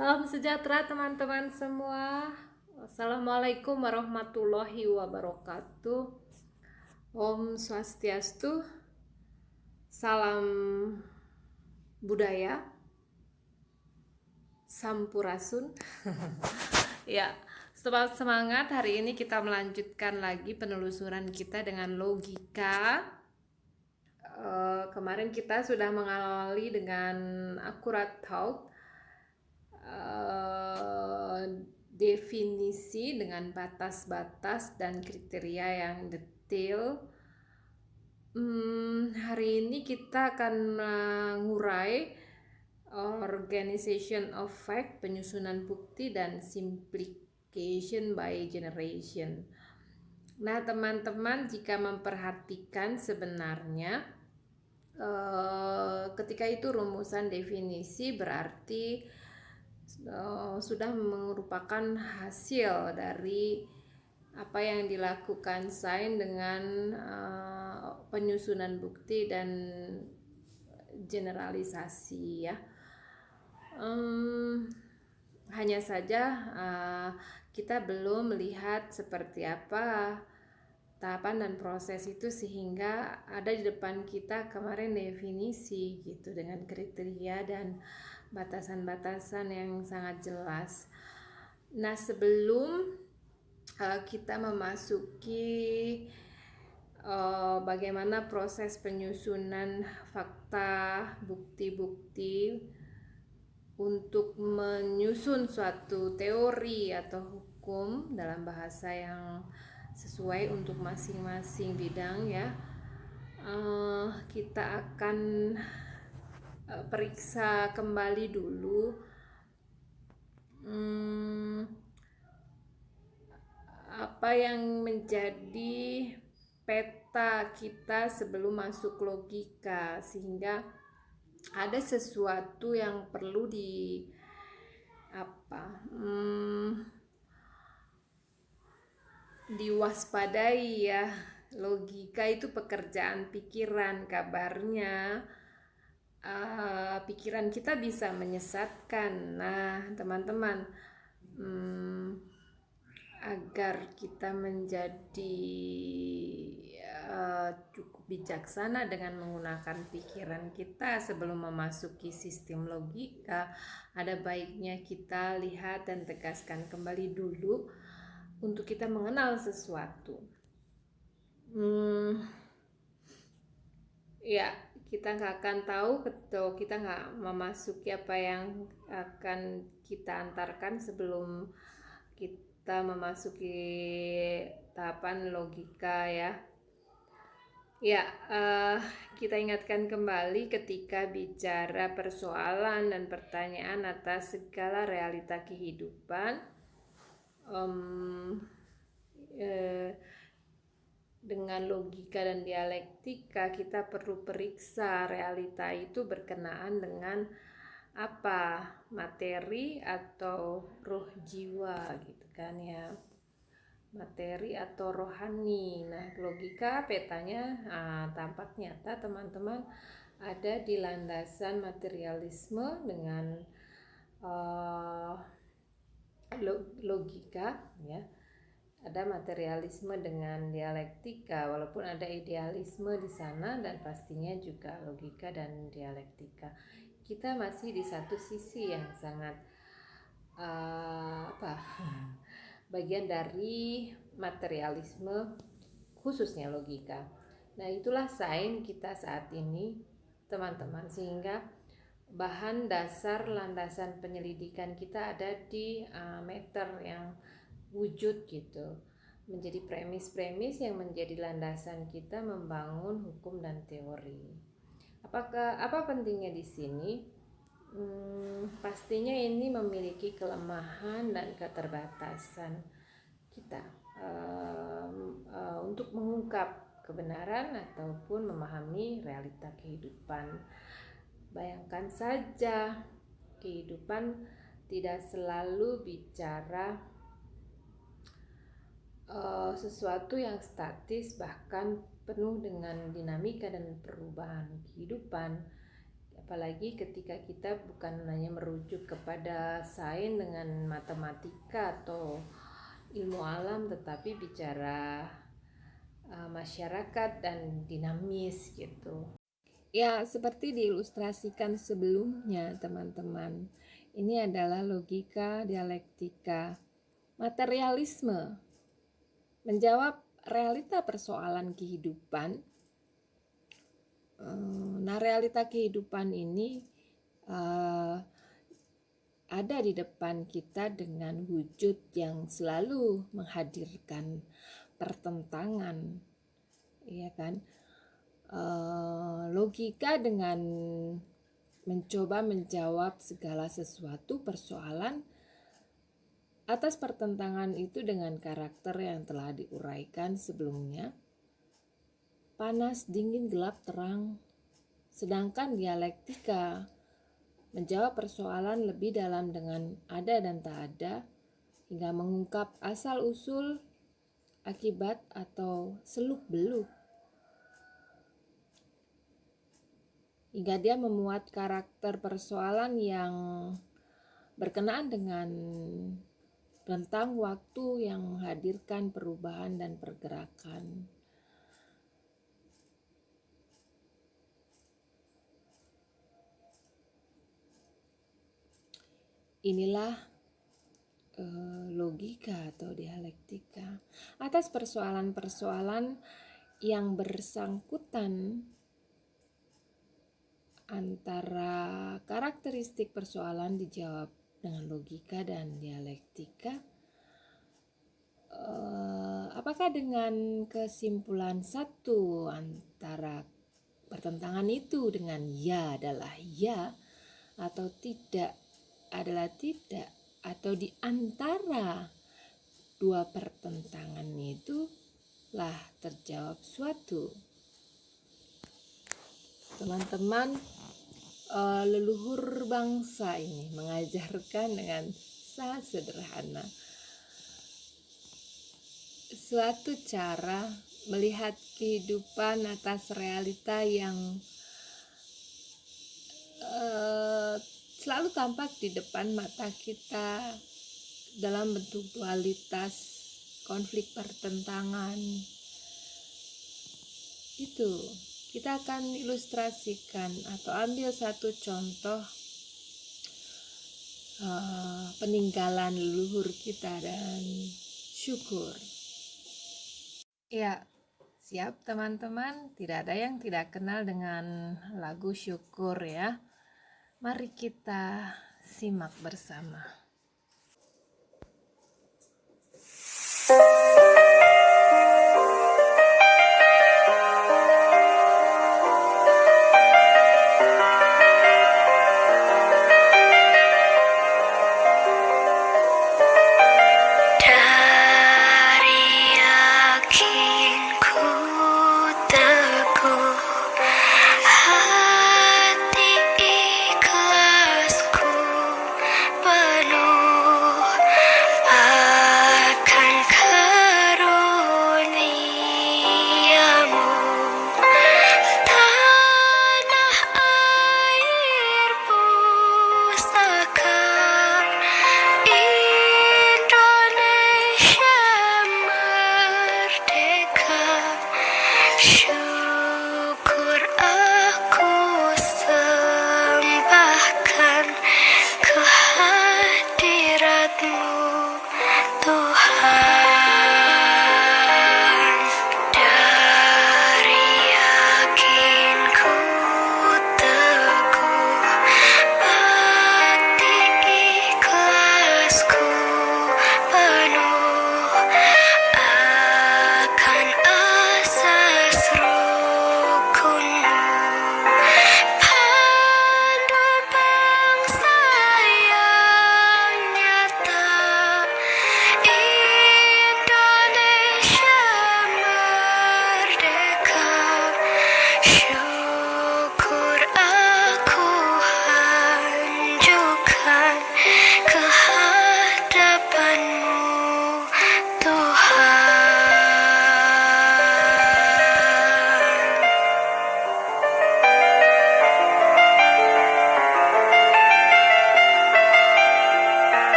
Salam sejahtera teman-teman semua. Assalamualaikum warahmatullahi wabarakatuh. Om Swastiastu. Salam budaya. Sampurasun. Ya, semangat hari ini kita melanjutkan lagi penelusuran kita dengan logika. Kemarin kita sudah mengawali dengan accurate thought, definisi dengan batas-batas dan kriteria yang detail. Hari ini kita akan mengurai organization of fact, penyusunan bukti, dan simplification by generation. Nah, teman-teman, jika memperhatikan sebenarnya ketika itu rumusan definisi berarti sudah merupakan hasil dari apa yang dilakukan sains dengan penyusunan bukti dan generalisasi, ya. Hanya saja kita belum melihat seperti apa tahapan dan proses itu sehingga ada di depan kita kemarin definisi gitu dengan kriteria dan batasan-batasan yang sangat jelas. Nah, sebelum kita memasuki bagaimana proses penyusunan fakta, bukti-bukti untuk menyusun suatu teori atau hukum dalam bahasa yang sesuai untuk masing-masing bidang, ya, kita akan periksa kembali dulu apa yang menjadi peta kita sebelum masuk logika, sehingga ada sesuatu yang perlu diwaspadai, ya. Logika itu pekerjaan pikiran, kabarnya pikiran kita bisa menyesatkan. Nah, teman-teman, agar kita menjadi cukup bijaksana dengan menggunakan pikiran kita sebelum memasuki sistem logika, ada baiknya kita lihat dan tegaskan kembali dulu untuk kita mengenal sesuatu. Ya, kita nggak akan tahu atau kita nggak memasuki apa yang akan kita antarkan sebelum kita memasuki tahapan logika, ya. Ya, kita ingatkan kembali ketika bicara persoalan dan pertanyaan atas segala realita kehidupan, dengan logika dan dialektika kita perlu periksa realita itu berkenaan dengan apa, materi atau roh jiwa, gitu kan, ya, materi atau rohani. Nah, logika petanya tampak nyata, teman-teman, ada di landasan materialisme dengan logika, ya. Ada materialisme dengan dialektika, walaupun ada idealisme di sana, dan pastinya juga logika dan dialektika. Kita masih di satu sisi yang sangat bagian dari materialisme, khususnya logika. Nah, itulah sains kita saat ini, teman-teman, sehingga bahan dasar landasan penyelidikan kita ada di meter yang wujud, gitu, menjadi premis-premis yang menjadi landasan kita membangun hukum dan teori. Apa pentingnya di sini? Pastinya ini memiliki kelemahan dan keterbatasan kita untuk mengungkap kebenaran ataupun memahami realita kehidupan. Bayangkan saja, kehidupan tidak selalu bicara sesuatu yang statis, bahkan penuh dengan dinamika dan perubahan kehidupan. Apalagi ketika kita bukan hanya merujuk kepada sains dengan matematika atau ilmu alam, tetapi bicara masyarakat dan dinamis gitu. Ya, seperti diilustrasikan sebelumnya, teman-teman. Ini adalah logika dialektika. Materialisme menjawab realita persoalan kehidupan. Nah, realita kehidupan ini ada di depan kita dengan wujud yang selalu menghadirkan pertentangan, ya kan? Logika dengan mencoba menjawab segala sesuatu persoalan atas pertentangan itu dengan karakter yang telah diuraikan sebelumnya, panas, dingin, gelap, terang. Sedangkan dialektika menjawab persoalan lebih dalam dengan ada dan tak ada, hingga mengungkap asal-usul, akibat, atau seluk-beluk. Hingga dia memuat karakter persoalan yang berkenaan dengan rentang waktu yang menghadirkan perubahan dan pergerakan. Inilah logika atau dialektika atas persoalan-persoalan yang bersangkutan antara karakteristik persoalan dijawab dengan logika dan dialektika. Apakah dengan kesimpulan satu antara pertentangan itu dengan ya adalah ya, atau tidak adalah tidak, atau di antara dua pertentangan itu lah terjawab suatu. Teman-teman, leluhur bangsa ini mengajarkan dengan sangat sederhana suatu cara melihat kehidupan atas realita yang selalu tampak di depan mata kita dalam bentuk dualitas, konflik, pertentangan. Itu kita akan ilustrasikan atau ambil satu contoh peninggalan leluhur kita dan syukur. Ya, siap teman-teman, tidak ada yang tidak kenal dengan lagu syukur ya. Mari kita simak bersama.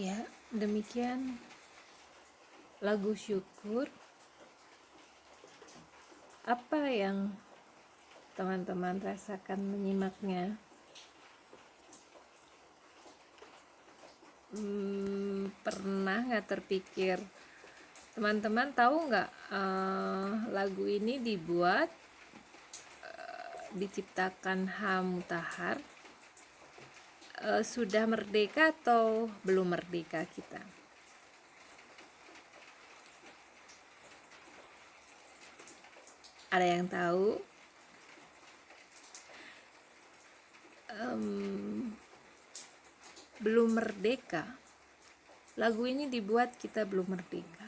Ya, demikian lagu syukur. Apa yang teman-teman rasakan menyimaknya? Pernah nggak terpikir, teman-teman tahu nggak lagu ini diciptakan H. Mutahar? Sudah merdeka atau belum merdeka kita? Ada yang tahu? Belum merdeka. Lagu ini dibuat kita belum merdeka.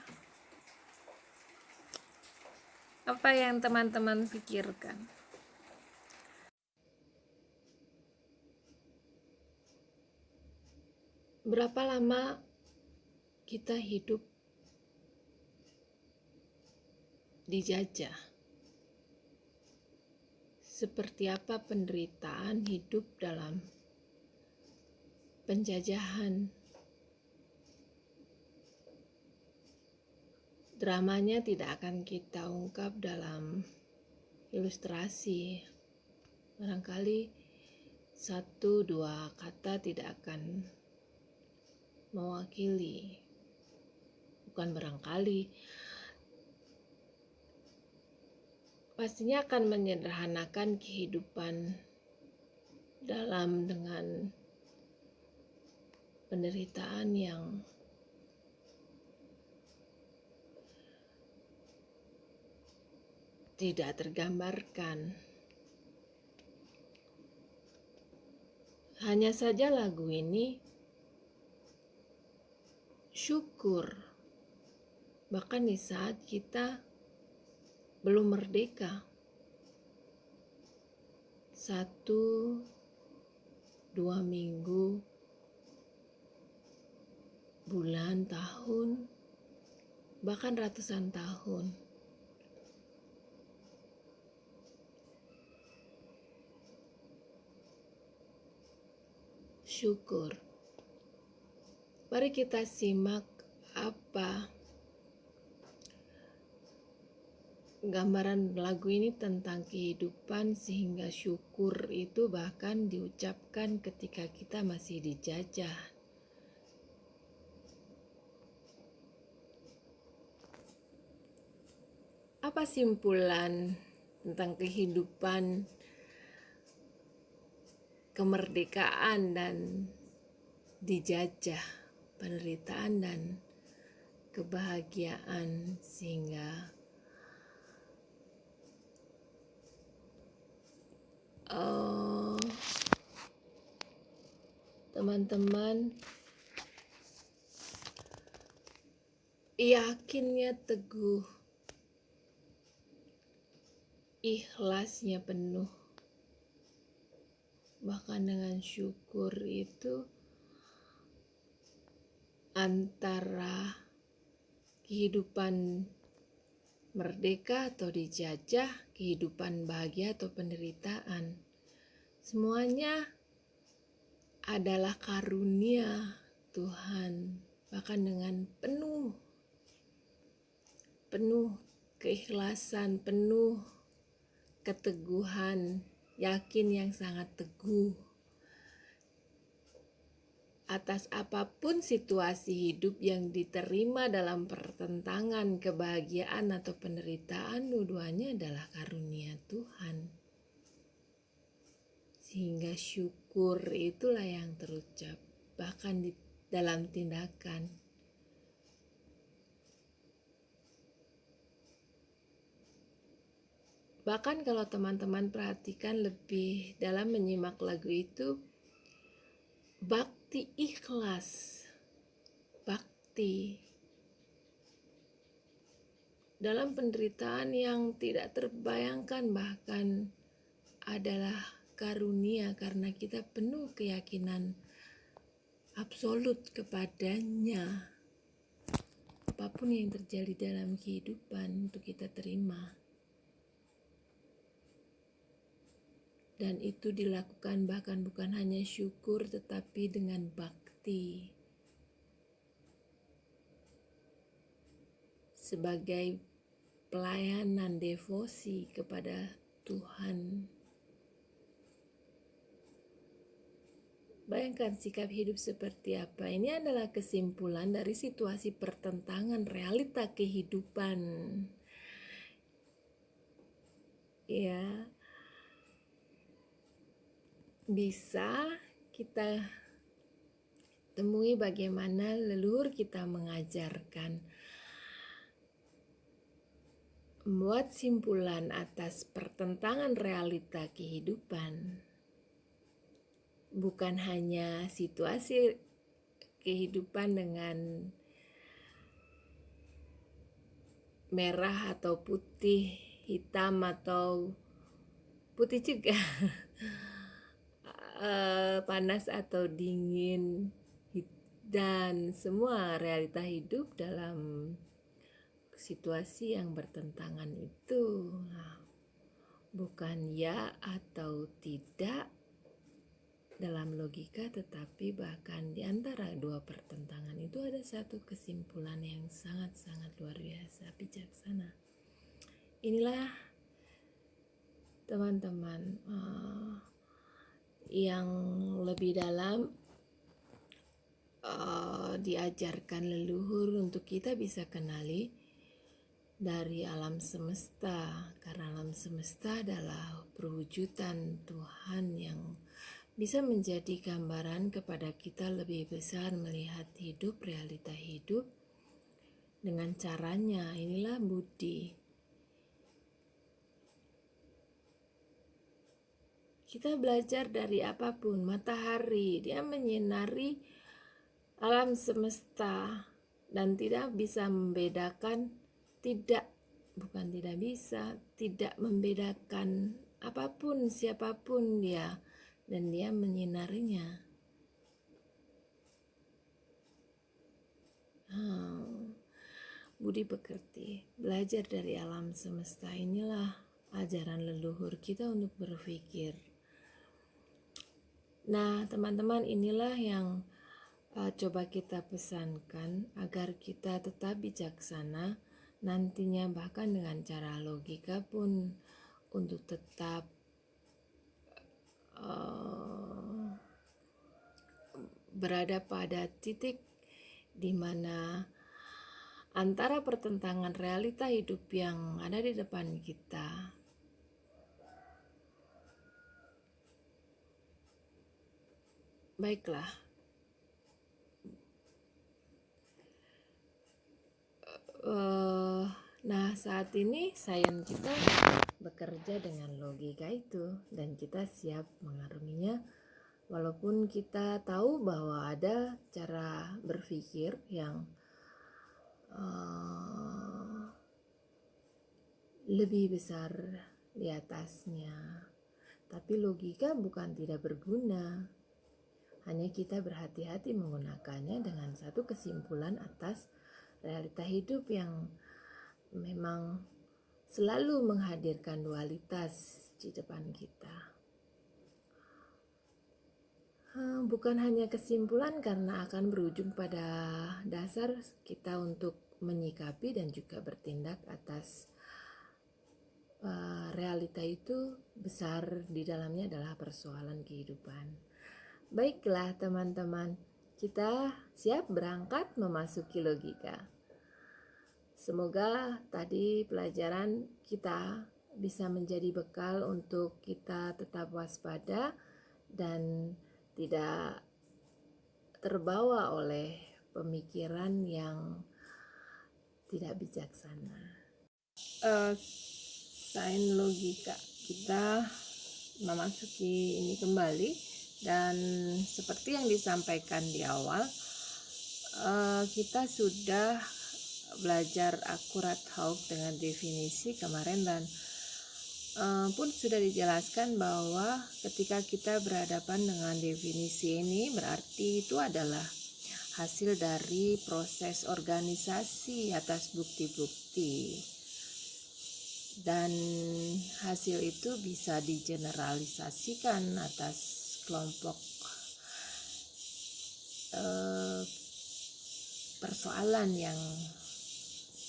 Apa yang teman-teman pikirkan? Berapa lama kita hidup dijajah? Seperti apa penderitaan hidup dalam penjajahan? Dramanya tidak akan kita ungkap dalam ilustrasi. Barangkali 1-2 kata tidak akan mewakili. Bukan barangkali, pastinya akan menyederhanakan kehidupan dengan penderitaan yang tidak tergambarkan. Hanya saja lagu ini syukur, bahkan di saat kita belum merdeka. 1-2 minggu, bulan, tahun, bahkan ratusan tahun. Syukur. Mari kita simak apa gambaran lagu ini tentang kehidupan, sehingga syukur itu bahkan diucapkan ketika kita masih dijajah. Apa simpulan tentang kehidupan, kemerdekaan dan dijajah, penderitaan dan kebahagiaan, sehingga teman-teman yakinnya teguh, ikhlasnya penuh. Bahkan dengan syukur itu antara kehidupan merdeka atau dijajah, kehidupan bahagia atau penderitaan, semuanya adalah karunia Tuhan. Bahkan dengan penuh keikhlasan, penuh keteguhan, yakin yang sangat teguh atas apapun situasi hidup yang diterima dalam pertentangan kebahagiaan atau penderitaan, dua-duanya adalah karunia Tuhan. Sehingga syukur itulah yang terucap, bahkan di dalam tindakan. Bahkan kalau teman-teman perhatikan lebih dalam menyimak lagu itu, bakti ikhlas, bakti dalam penderitaan yang tidak terbayangkan bahkan adalah karunia, karena kita penuh keyakinan absolut kepadanya. Apapun yang terjadi dalam kehidupan untuk kita terima. Dan itu dilakukan bahkan bukan hanya syukur tetapi dengan bakti. sebagai pelayanan devosi kepada Tuhan. Bayangkan sikap hidup seperti apa. Ini adalah kesimpulan dari situasi pertentangan realita kehidupan. Ya, bisa kita temui bagaimana leluhur kita mengajarkan membuat simpulan atas pertentangan realita kehidupan. Bukan hanya situasi kehidupan dengan merah atau putih, hitam atau putih juga, panas atau dingin, dan semua realita hidup dalam situasi yang bertentangan itu. Bukan ya atau tidak dalam logika, tetapi bahkan di antara dua pertentangan itu ada satu kesimpulan yang sangat-sangat luar biasa, bijaksana. Inilah teman-teman yang lebih dalam diajarkan leluhur untuk kita bisa kenali dari alam semesta, karena alam semesta adalah perwujudan Tuhan yang bisa menjadi gambaran kepada kita lebih besar melihat hidup, realita hidup dengan caranya. Inilah budi. Kita belajar dari apapun. Matahari, dia menyinari alam semesta dan tidak bisa membedakan, tidak membedakan apapun, siapapun dia, dan dia menyinarinya. Budi pekerti, belajar dari alam semesta. Inilah ajaran leluhur kita untuk berpikir. Nah, teman-teman, inilah yang coba kita pesankan agar kita tetap bijaksana nantinya, bahkan dengan cara logika pun, untuk tetap berada pada titik di mana antara pertentangan realita hidup yang ada di depan kita baiklah. Nah, saat ini sains kita bekerja dengan logika itu dan kita siap mengarunginya, walaupun kita tahu bahwa ada cara berpikir yang lebih besar di atasnya. Tapi logika bukan tidak berguna, hanya kita berhati-hati menggunakannya dengan satu kesimpulan atas realita hidup yang memang selalu menghadirkan dualitas di depan kita. Bukan hanya kesimpulan, karena akan berujung pada dasar kita untuk menyikapi dan juga bertindak atas realita itu. Besar di dalamnya adalah persoalan kehidupan. Baiklah teman-teman, kita siap berangkat memasuki logika. Semoga tadi pelajaran kita bisa menjadi bekal untuk kita tetap waspada dan tidak terbawa oleh pemikiran yang tidak bijaksana. Sains logika kita memasuki ini kembali, dan seperti yang disampaikan di awal, kita sudah belajar akurat Hawk dengan definisi kemarin, dan pun sudah dijelaskan bahwa ketika kita berhadapan dengan definisi ini, berarti itu adalah hasil dari proses organisasi atas bukti-bukti, dan hasil itu bisa digeneralisasikan atas kelompok persoalan yang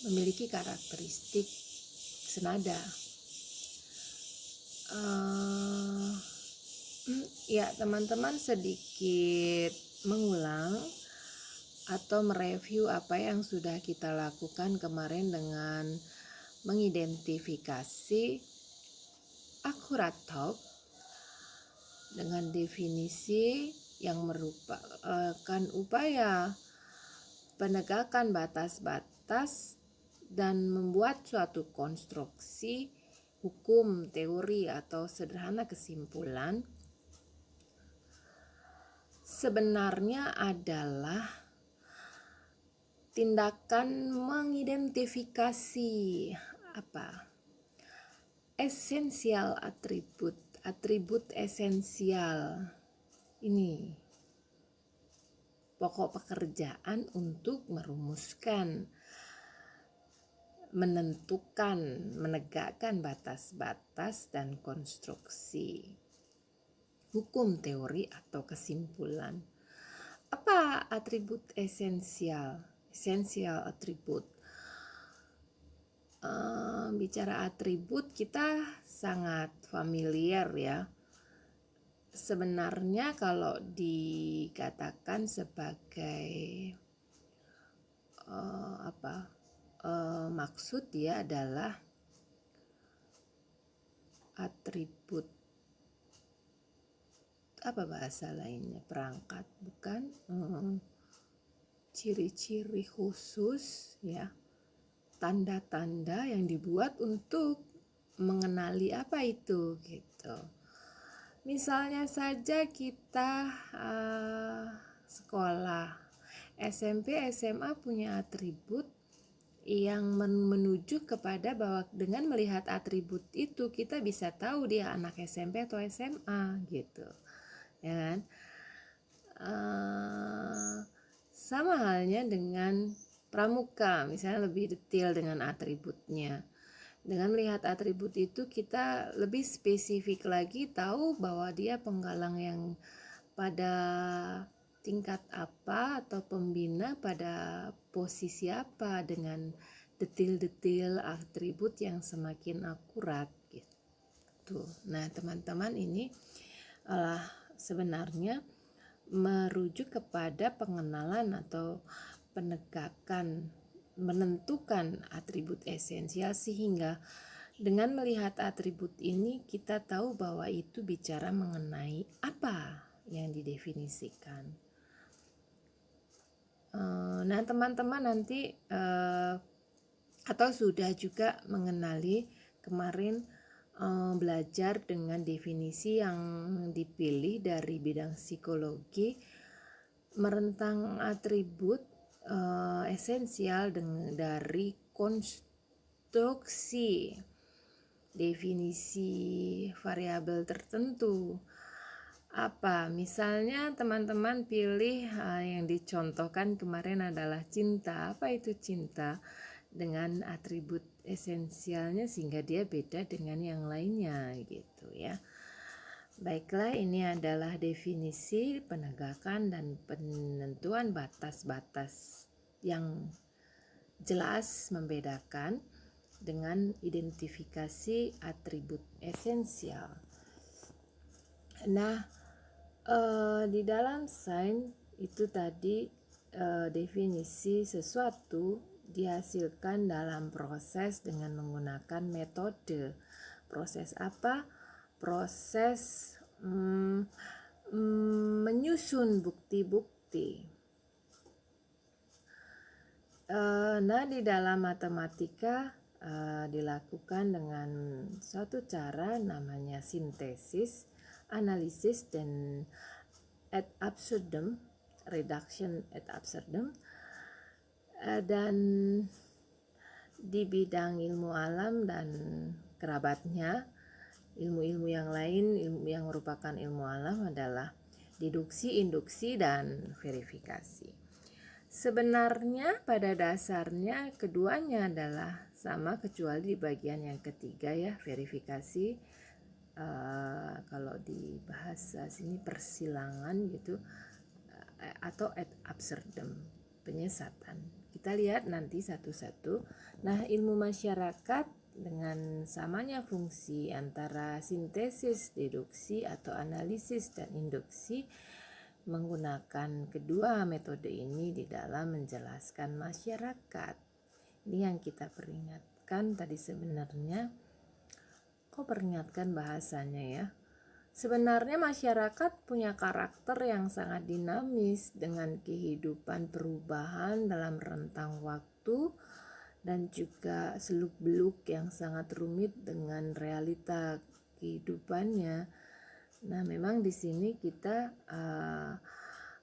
memiliki karakteristik senada. Ya, teman-teman sedikit mengulang atau mereview apa yang sudah kita lakukan kemarin dengan mengidentifikasi akurat talk dengan definisi yang merupakan upaya penegakan batas-batas dan membuat suatu konstruksi hukum, teori, atau sederhana kesimpulan sebenarnya adalah tindakan mengidentifikasi esensial atribut esensial. Ini pokok pekerjaan untuk merumuskan, menentukan, menegakkan batas-batas dan konstruksi hukum, teori, atau kesimpulan. Apa atribut esensial? Esensial atribut. Bicara atribut kita sangat familiar ya. Sebenarnya kalau dikatakan sebagai maksud dia adalah atribut, apa bahasa lainnya, perangkat, bukan, ciri-ciri khusus ya, tanda-tanda yang dibuat untuk mengenali apa itu gitu. Misalnya saja kita sekolah SMP, SMA punya atribut yang menuju kepada bahwa dengan melihat atribut itu kita bisa tahu dia anak SMP atau SMA gitu, ya kan? Sama halnya dengan pramuka, misalnya lebih detail dengan atributnya. Dengan melihat atribut itu kita lebih spesifik lagi tahu bahwa dia penggalang yang pada tingkat apa atau pembina pada posisi apa dengan detil-detil atribut yang semakin akurat gitu. Nah, teman-teman, ini sebenarnya merujuk kepada pengenalan atau penegakan, menentukan atribut esensial, sehingga dengan melihat atribut ini kita tahu bahwa itu bicara mengenai apa yang didefinisikan. Nah, teman-teman nanti atau sudah juga mengenali kemarin belajar dengan definisi yang dipilih dari bidang psikologi merentang atribut esensial dari konstruksi definisi variabel tertentu. Apa misalnya teman-teman pilih yang dicontohkan kemarin adalah cinta. Apa itu cinta? Dengan atribut esensialnya sehingga dia beda dengan yang lainnya gitu ya. Baiklah, ini adalah definisi, penegakan, dan penentuan batas-batas yang jelas membedakan dengan identifikasi atribut esensial. Nah, di dalam sains itu tadi definisi sesuatu dihasilkan dalam proses dengan menggunakan metode. Proses apa? Proses menyusun bukti-bukti. Nah, di dalam matematika dilakukan dengan suatu cara namanya sintesis, analisis, dan ad absurdum, reduction ad absurdum. Dan di bidang ilmu alam dan kerabatnya, ilmu-ilmu yang lain, ilmu yang merupakan ilmu alam adalah deduksi, induksi, dan verifikasi. Sebenarnya pada dasarnya keduanya adalah sama kecuali di bagian yang ketiga ya, verifikasi. Kalau di bahasa sini persilangan gitu, atau ad absurdum, penyesatan. Kita kita lihat nanti satu-satu. Nah, ilmu masyarakat dengan samanya fungsi antara sintesis, deduksi atau analisis dan induksi menggunakan kedua metode ini di dalam menjelaskan masyarakat. Ini yang kita peringatkan tadi sebenarnya. Kok peringatkan bahasanya ya? Sebenarnya masyarakat punya karakter yang sangat dinamis dengan kehidupan perubahan dalam rentang waktu dan juga seluk-beluk yang sangat rumit dengan realita kehidupannya. Nah, memang di sini kita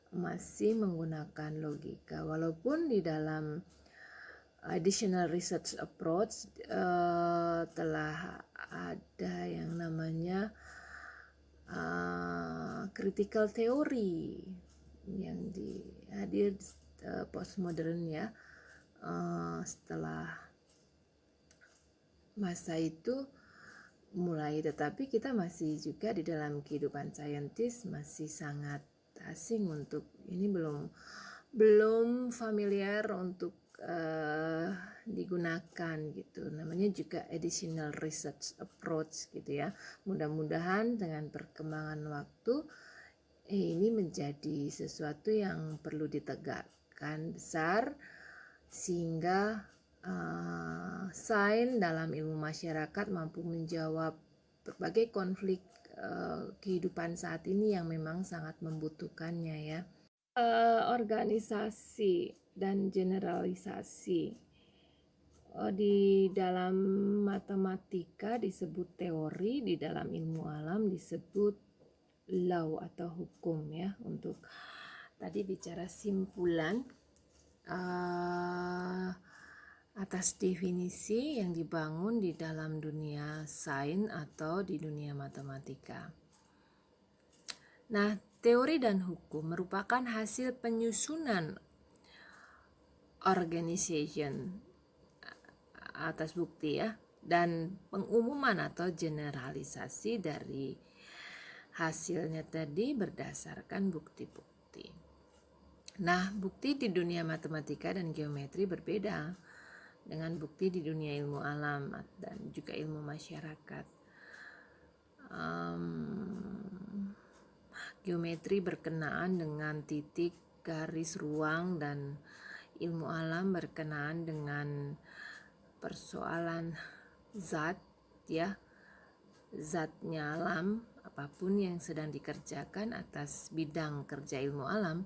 masih menggunakan logika, walaupun di dalam additional research approach telah ada yang namanya critical theory yang hadir postmodern ya, setelah masa itu mulai, tetapi kita masih juga di dalam kehidupan saintis masih sangat asing untuk ini, belum familiar untuk digunakan gitu. Namanya juga additional research approach gitu ya. Mudah-mudahan dengan perkembangan waktu ini menjadi sesuatu yang perlu ditegakkan besar, sehingga sains dalam ilmu masyarakat mampu menjawab berbagai konflik kehidupan saat ini yang memang sangat membutuhkannya ya. Organisasi dan generalisasi di dalam matematika disebut teori, di dalam ilmu alam disebut law atau hukum ya. Untuk tadi bicara simpulan atas definisi yang dibangun di dalam dunia sains atau di dunia matematika. Nah, teori dan hukum merupakan hasil penyusunan organization atas bukti ya, dan pengumuman atau generalisasi dari hasilnya tadi berdasarkan bukti-bukti. Nah, bukti di dunia matematika dan geometri berbeda dengan bukti di dunia ilmu alam dan juga ilmu masyarakat. Geometri berkenaan dengan titik, garis, ruang, dan ilmu alam berkenaan dengan persoalan zat ya, zatnya alam, apapun yang sedang dikerjakan atas bidang kerja ilmu alam,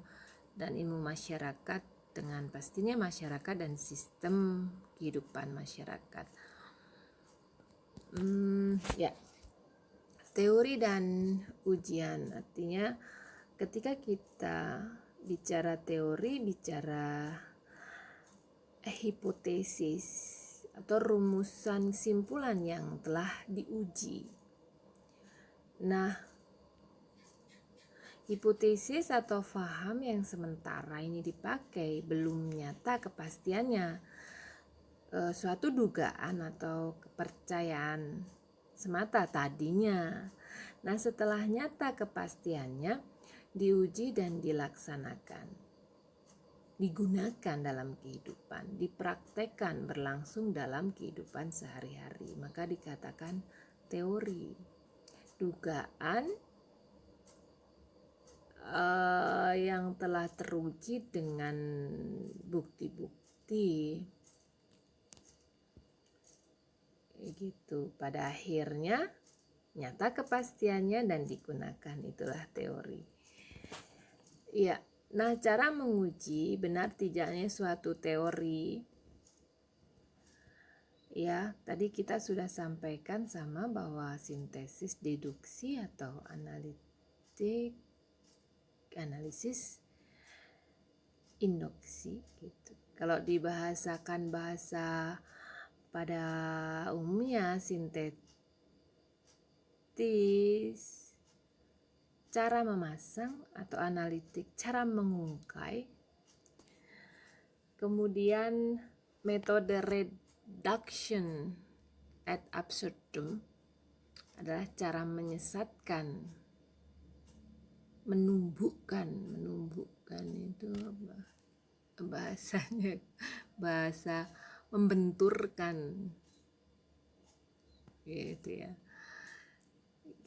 dan ilmu masyarakat dengan pastinya masyarakat dan sistem kehidupan masyarakat. Ya, teori dan ujian, artinya ketika kita bicara teori, bicara hipotesis atau rumusan kesimpulan yang telah diuji. Nah, hipotesis atau faham yang sementara ini dipakai belum nyata kepastiannya, suatu dugaan atau kepercayaan semata tadinya. Nah, setelah nyata kepastiannya, diuji dan dilaksanakan, digunakan dalam kehidupan, dipraktekkan berlangsung dalam kehidupan sehari-hari, maka dikatakan teori. Dugaan yang telah teruji dengan bukti-bukti gitu, pada akhirnya nyata kepastiannya dan digunakan, itulah teori. Ya, nah cara menguji benar tidaknya suatu teori ya, tadi kita sudah sampaikan sama bahwa sintesis, deduksi atau analisis, induksi gitu. Kalau dibahasakan bahasa pada umumnya, sintetis cara memasang, atau analitik cara mengungkai. Kemudian metode reduction ad absurdum adalah cara menyesatkan, menumbuhkan itu apa bahasanya, bahasa membenturkan gitu ya.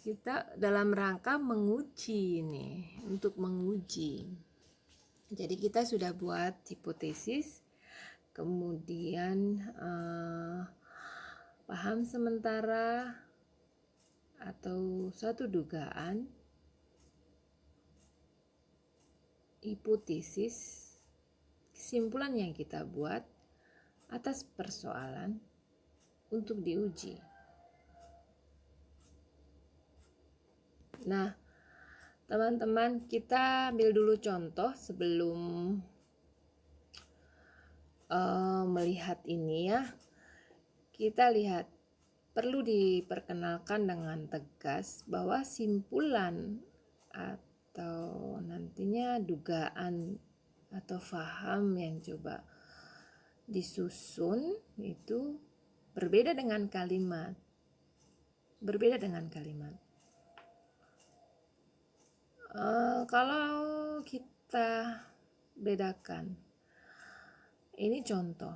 Kita dalam rangka menguji nih, untuk menguji. Jadi kita sudah buat hipotesis, kemudian paham sementara atau satu dugaan, hipotesis, kesimpulan yang kita buat atas persoalan untuk diuji. Nah, teman-teman, kita ambil dulu contoh sebelum melihat ini ya. Kita lihat, perlu diperkenalkan dengan tegas bahwa simpulan atau nantinya dugaan atau faham yang coba disusun itu berbeda dengan kalimat. Kalau kita bedakan, ini contoh.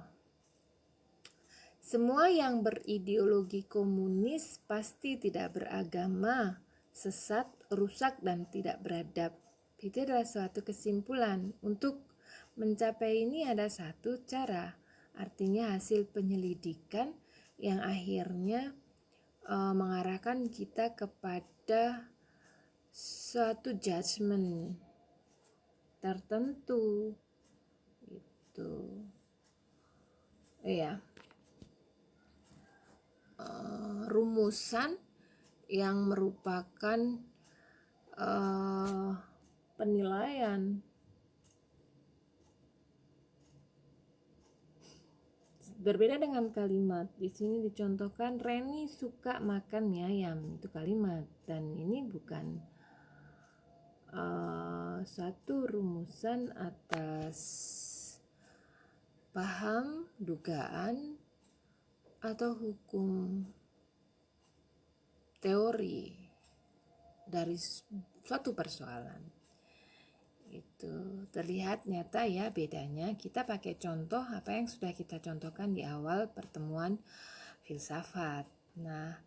Semua yang berideologi komunis pasti tidak beragama, sesat, rusak, dan tidak beradab. Itu adalah suatu kesimpulan. Untuk mencapai ini ada satu cara, artinya hasil penyelidikan yang akhirnya mengarahkan kita kepada suatu judgement tertentu gitu. Iya. Rumusan yang merupakan penilaian. Berbeda dengan kalimat. Di sini dicontohkan Reni suka makan mie ayam, itu kalimat, dan ini bukan satu rumusan atas paham, dugaan, atau hukum teori dari suatu persoalan. Itu terlihat nyata ya bedanya. Kita pakai contoh apa yang sudah kita contohkan di awal pertemuan filsafat. Nah,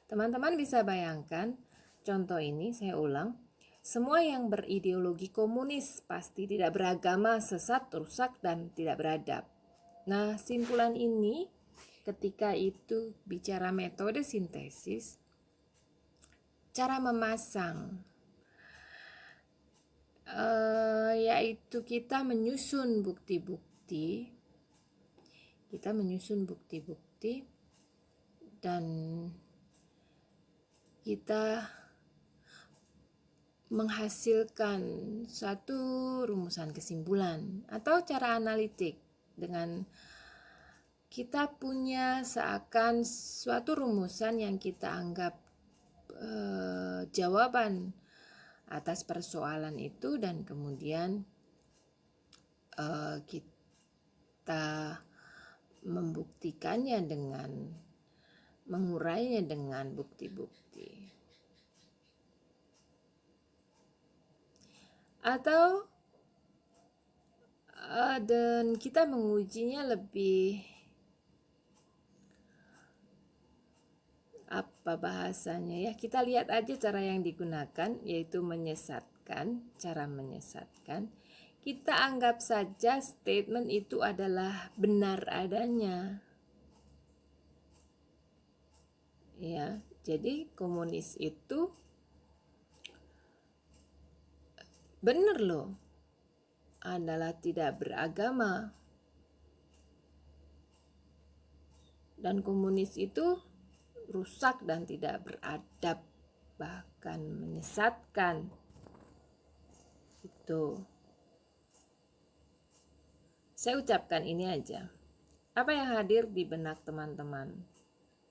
teman-teman bisa bayangkan contoh ini, saya ulang. Semua yang berideologi komunis pasti tidak beragama, sesat, rusak, dan tidak beradab. Nah, simpulan ini ketika itu bicara metode sintesis, cara memasang, yaitu kita menyusun bukti-bukti dan kita menghasilkan suatu rumusan kesimpulan atau cara analitik dengan kita punya seakan suatu rumusan yang kita anggap jawaban atas persoalan itu, dan kemudian kita membuktikannya dengan mengurainya dengan bukti-bukti. Atau dan kita mengujinya lebih apa bahasanya ya, kita lihat aja cara yang digunakan, yaitu menyesatkan, cara menyesatkan. Kita anggap saja statement itu adalah benar adanya. Ya, jadi komunis itu benar loh, adalah tidak beragama. Dan komunis itu rusak dan tidak beradab, bahkan menyesatkan. Itu. Saya ucapkan ini aja. Apa yang hadir di benak teman-teman?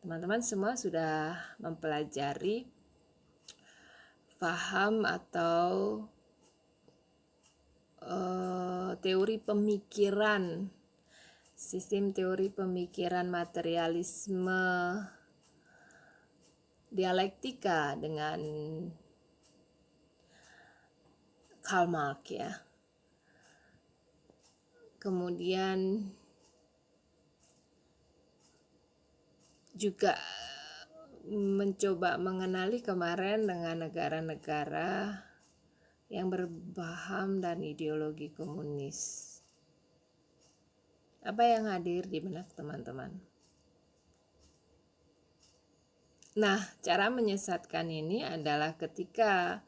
Teman-teman semua sudah mempelajari paham atau teori pemikiran, sistem teori pemikiran materialisme dialektika dengan Karl Marx ya. Kemudian juga mencoba mengenali kemarin dengan negara-negara yang berpaham dan ideologi komunis. Apa yang hadir di benak teman-teman? Nah, cara menyesatkan ini adalah ketika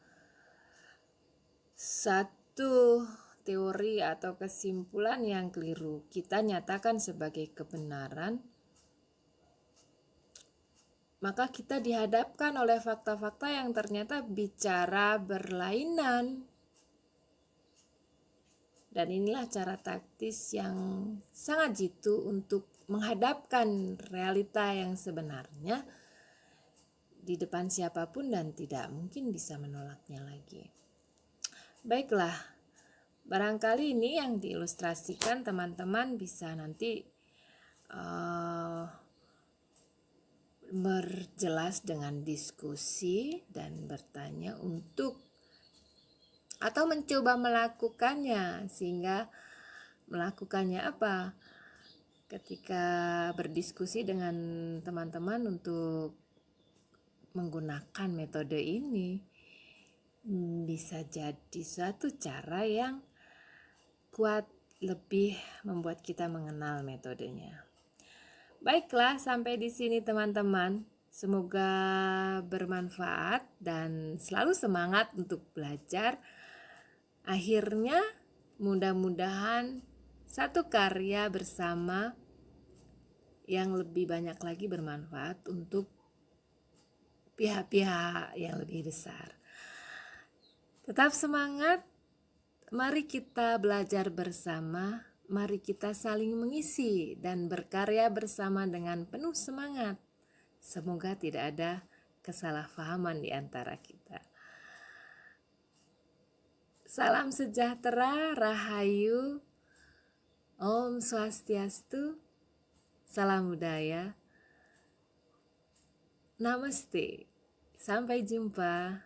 satu teori atau kesimpulan yang keliru kita nyatakan sebagai kebenaran, maka kita dihadapkan oleh fakta-fakta yang ternyata bicara berlainan. Dan inilah cara taktis yang sangat jitu untuk menghadapkan realita yang sebenarnya di depan siapapun dan tidak mungkin bisa menolaknya lagi. Baiklah, barangkali ini yang diilustrasikan teman-teman bisa nanti berjelas dengan diskusi dan bertanya untuk atau mencoba melakukannya. Sehingga melakukannya apa? Ketika berdiskusi dengan teman-teman untuk menggunakan metode ini, bisa jadi suatu cara yang kuat, lebih membuat kita mengenal metodenya. Baiklah, sampai di sini teman-teman. Semoga bermanfaat dan selalu semangat untuk belajar. Akhirnya mudah-mudahan satu karya bersama yang lebih banyak lagi bermanfaat untuk pihak-pihak yang lebih besar. Tetap semangat, mari kita belajar bersama, mari kita saling mengisi dan berkarya bersama dengan penuh semangat. Semoga tidak ada kesalahpahaman di antara kita. Salam sejahtera, Rahayu, Om Swastiastu, Salam Budaya, Namaste, sampai jumpa.